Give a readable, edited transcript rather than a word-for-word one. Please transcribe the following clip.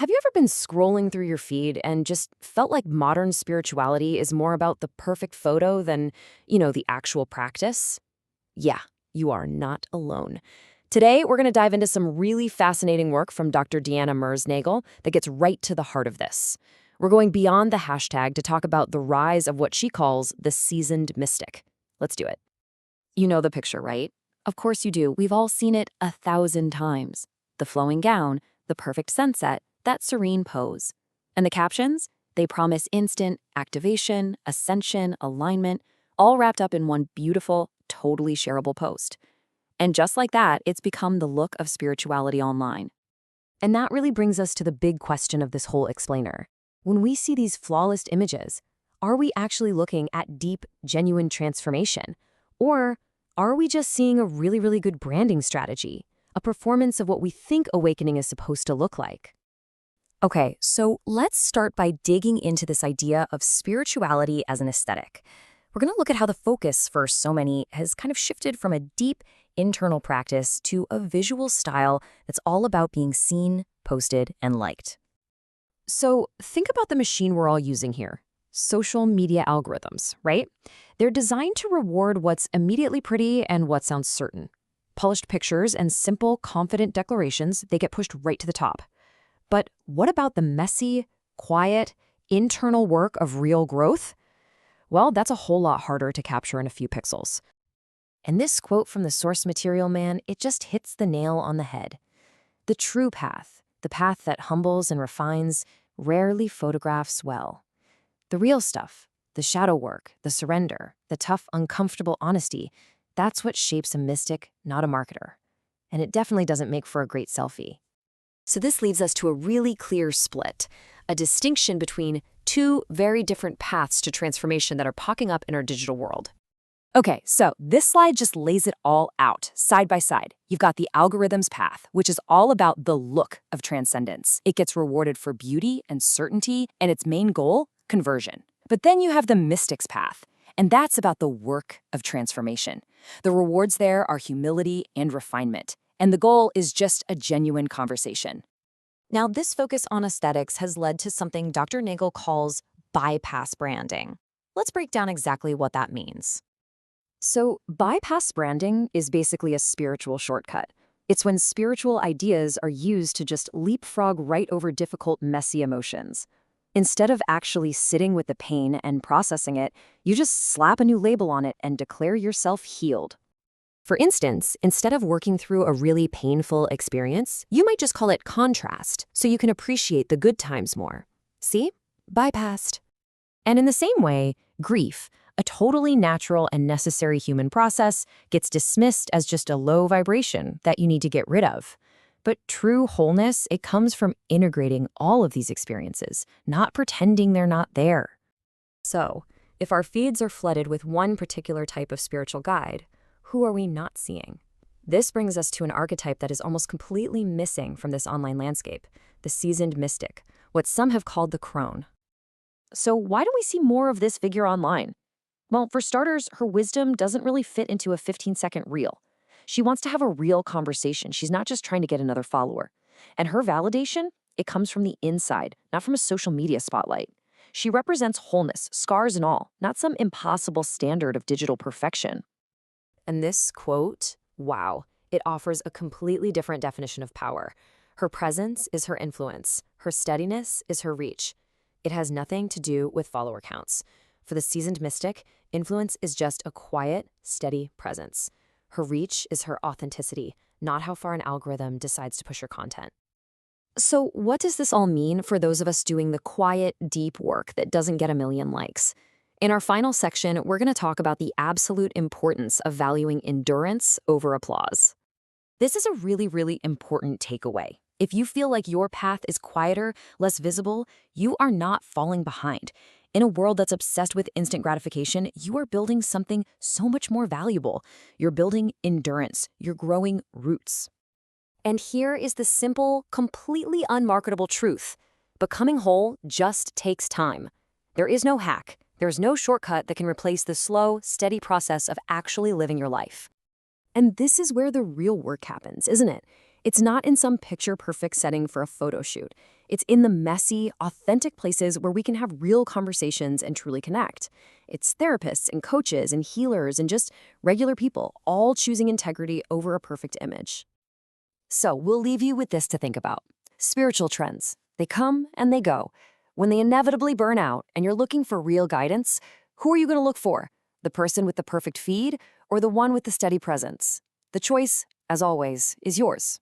Have you ever been scrolling through your feed and just felt like modern spirituality is more about the perfect photo than, the actual practice? Yeah, you are not alone. Today, we're going to dive into some really fascinating work from Dr. Deanna Mers-Nagel that gets right to the heart of this. We're going beyond the hashtag to talk about the rise of what she calls the seasoned mystic. Let's do it. You know the picture, right? Of course you do. We've all seen it 1,000 times. The flowing gown, the perfect sunset, that serene pose. And the captions? They promise instant activation, ascension, alignment, all wrapped up in one beautiful, totally shareable post. And just like that, it's become the look of spirituality online. And that really brings us to the big question of this whole explainer. When we see these flawless images, are we actually looking at deep, genuine transformation? Or are we just seeing a really, really good branding strategy? A performance of what we think awakening is supposed to look like? Okay, so let's start by digging into this idea of spirituality as an aesthetic. We're going to look at how the focus for so many has kind of shifted from a deep internal practice to a visual style that's all about being seen, posted, and liked. So think about the machine we're all using here. Social media algorithms, right? They're designed to reward what's immediately pretty and what sounds certain. Polished pictures and simple, confident declarations, they get pushed right to the top. But what about the messy, quiet, internal work of real growth? Well, that's a whole lot harder to capture in a few pixels. And this quote from the source material, man, it just hits the nail on the head. The true path, the path that humbles and refines, rarely photographs well. The real stuff, the shadow work, the surrender, the tough, uncomfortable honesty, that's what shapes a mystic, not a marketer. And it definitely doesn't make for a great selfie. So this leads us to a really clear split, a distinction between two very different paths to transformation that are popping up in our digital world. Okay, so this slide just lays it all out, side by side. You've got the algorithm's path, which is all about the look of transcendence. It gets rewarded for beauty and certainty, and its main goal, conversion. But then you have the mystic's path, and that's about the work of transformation. The rewards there are humility and refinement, and the goal is just a genuine conversation. Now, this focus on aesthetics has led to something Dr. Nagel calls bypass branding. Let's break down exactly what that means. So, bypass branding is basically a spiritual shortcut. It's when spiritual ideas are used to just leapfrog right over difficult, messy emotions. Instead of actually sitting with the pain and processing it, you just slap a new label on it and declare yourself healed. For instance, instead of working through a really painful experience, you might just call it contrast, so you can appreciate the good times more. See? Bypassed. And in the same way, grief, a totally natural and necessary human process, gets dismissed as just a low vibration that you need to get rid of. But true wholeness, it comes from integrating all of these experiences, not pretending they're not there. So, if our feeds are flooded with one particular type of spiritual guide, who are we not seeing? This brings us to an archetype that is almost completely missing from this online landscape, the seasoned mystic, what some have called the crone. So why don't we see more of this figure online? Well, for starters, her wisdom doesn't really fit into a 15-second reel. She wants to have a real conversation. She's not just trying to get another follower. And her validation, it comes from the inside, not from a social media spotlight. She represents wholeness, scars and all, not some impossible standard of digital perfection. And this quote, wow, it offers a completely different definition of power. Her presence is her influence. Her steadiness is her reach. It has nothing to do with follower counts. For the seasoned mystic, influence is just a quiet, steady presence. Her reach is her authenticity, not how far an algorithm decides to push your content. So what does this all mean for those of us doing the quiet, deep work that doesn't get a million likes? In our final section, we're going to talk about the absolute importance of valuing endurance over applause. This is a really, really important takeaway. If you feel like your path is quieter, less visible, you are not falling behind. In a world that's obsessed with instant gratification, you are building something so much more valuable. You're building endurance. You're growing roots. And here is the simple, completely unmarketable truth. Becoming whole just takes time. There is no hack. There's no shortcut that can replace the slow, steady process of actually living your life. And this is where the real work happens, isn't it? It's not in some picture-perfect setting for a photo shoot. It's in the messy, authentic places where we can have real conversations and truly connect. It's therapists and coaches and healers and just regular people, all choosing integrity over a perfect image. So we'll leave you with this to think about. Spiritual trends. They come and they go. When they inevitably burn out and you're looking for real guidance, who are you going to look for? The person with the perfect feed or the one with the steady presence? The choice, as always, is yours.